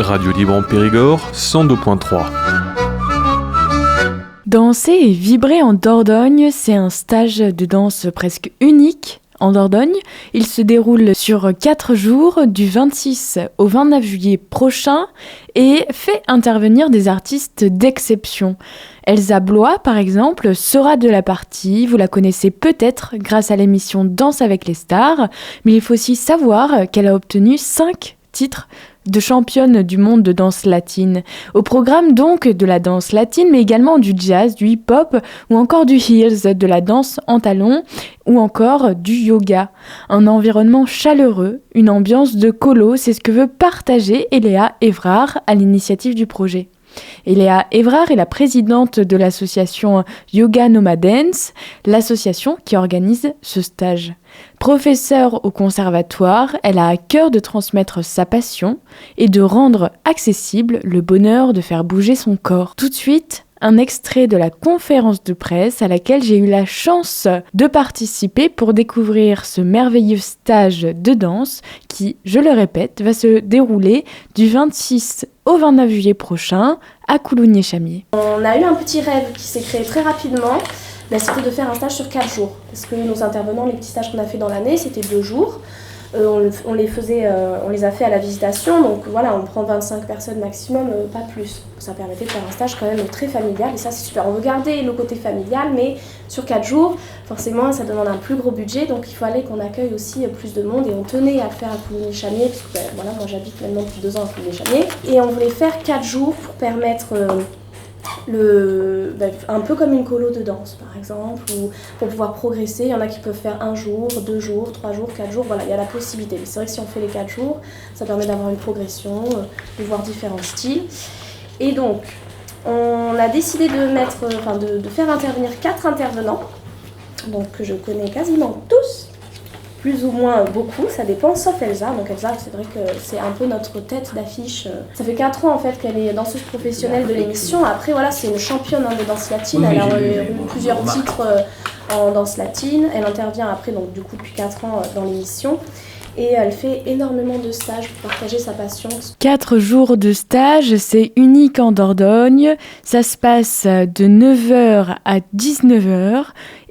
Radio Libre en Périgord, 102.3. Danser et vibrer en Dordogne, c'est un stage de danse presque unique en Dordogne. Il se déroule sur 4 jours, du 26 au 29 juillet prochain, et fait intervenir des artistes d'exception. Elsa Blois, par exemple, sera de la partie. Vous la connaissez peut-être grâce à l'émission Danse avec les stars, mais il faut aussi savoir qu'elle a obtenu 5 titres de championne du monde de danse latine. Au programme donc de la danse latine, mais également du jazz, du hip-hop ou encore du heels, de la danse en talons ou encore du yoga. Un environnement chaleureux, une ambiance de colo, c'est ce que veut partager Eléa Évrard à l'initiative du projet. Eléa Évrard est la présidente de l'association Yoga Nomadance, l'association qui organise ce stage. Professeure au conservatoire, elle a à cœur de transmettre sa passion et de rendre accessible le bonheur de faire bouger son corps. Tout de suite, un extrait de la conférence de presse à laquelle j'ai eu la chance de participer pour découvrir ce merveilleux stage de danse qui, je le répète, va se dérouler du 26 au 29 juillet prochain à Coulounier-Chamier. On a eu un petit rêve qui s'est créé très rapidement, c'était de faire un stage sur 4 jours. Parce que nos intervenants, les petits stages qu'on a fait dans l'année, c'était 2 jours. On les a fait à la visitation, donc voilà, on prend 25 personnes maximum, pas plus. Ça permettait de faire un stage quand même très familial, et ça c'est super. On veut garder le côté familial, mais sur 4 jours, forcément ça demande un plus gros budget, donc il fallait qu'on accueille aussi plus de monde, et on tenait à le faire à Coulounier-Chamier, parce que voilà, moi j'habite maintenant depuis 2 ans à Coulounier-Chamier, et on voulait faire 4 jours pour permettre... un peu comme une colo de danse par exemple, ou pour pouvoir progresser. Il y en a qui peuvent faire 1 jour, 2 jours, 3 jours, 4 jours, voilà, il y a la possibilité. Mais c'est vrai que si on fait les 4 jours, ça permet d'avoir une progression, de voir différents styles. Et donc, on a décidé de faire intervenir 4 intervenants, donc que je connais quasiment tous, plus ou moins beaucoup, ça dépend, sauf Elsa. Donc Elsa, c'est vrai que c'est un peu notre tête d'affiche. Ça fait 4 ans en fait qu'elle est danseuse professionnelle de l'émission. Après voilà, c'est une championne de danse latine, elle a eu plusieurs titres en danse latine. Elle intervient après, donc du coup depuis 4 ans dans l'émission. Et elle fait énormément de stages pour partager sa passion. 4 jours de stage, c'est unique en Dordogne. Ça se passe de 9h à 19h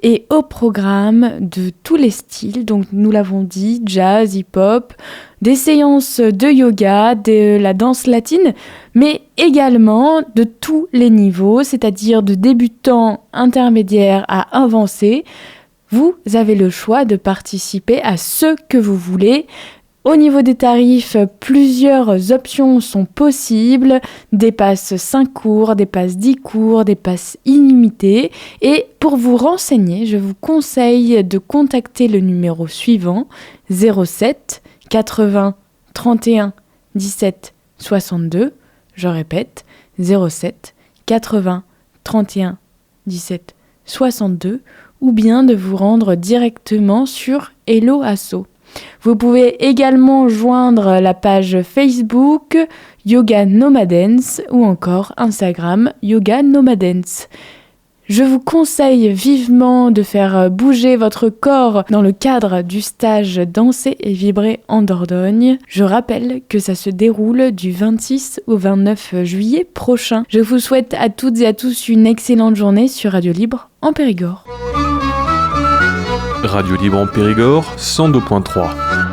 et au programme de tous les styles. Donc nous l'avons dit, jazz, hip-hop, des séances de yoga, de la danse latine, mais également de tous les niveaux, c'est-à-dire de débutants, intermédiaires à avancés. Vous avez le choix de participer à ce que vous voulez. Au niveau des tarifs, plusieurs options sont possibles. Des passes 5 cours, des passes 10 cours, des passes illimitées. Et pour vous renseigner, je vous conseille de contacter le numéro suivant, 07 80 31 17 62. Je répète, 07 80 31 17 62. Ou bien de vous rendre directement sur Hello Asso. Vous pouvez également joindre la page Facebook Yoga Nomadance ou encore Instagram Yoga Nomadance. Je vous conseille vivement de faire bouger votre corps dans le cadre du stage Danser et vibrer en Dordogne. Je rappelle que ça se déroule du 26 au 29 juillet prochain. Je vous souhaite à toutes et à tous une excellente journée sur Radio Libre en Périgord. Radio Libre en Périgord, 102.3.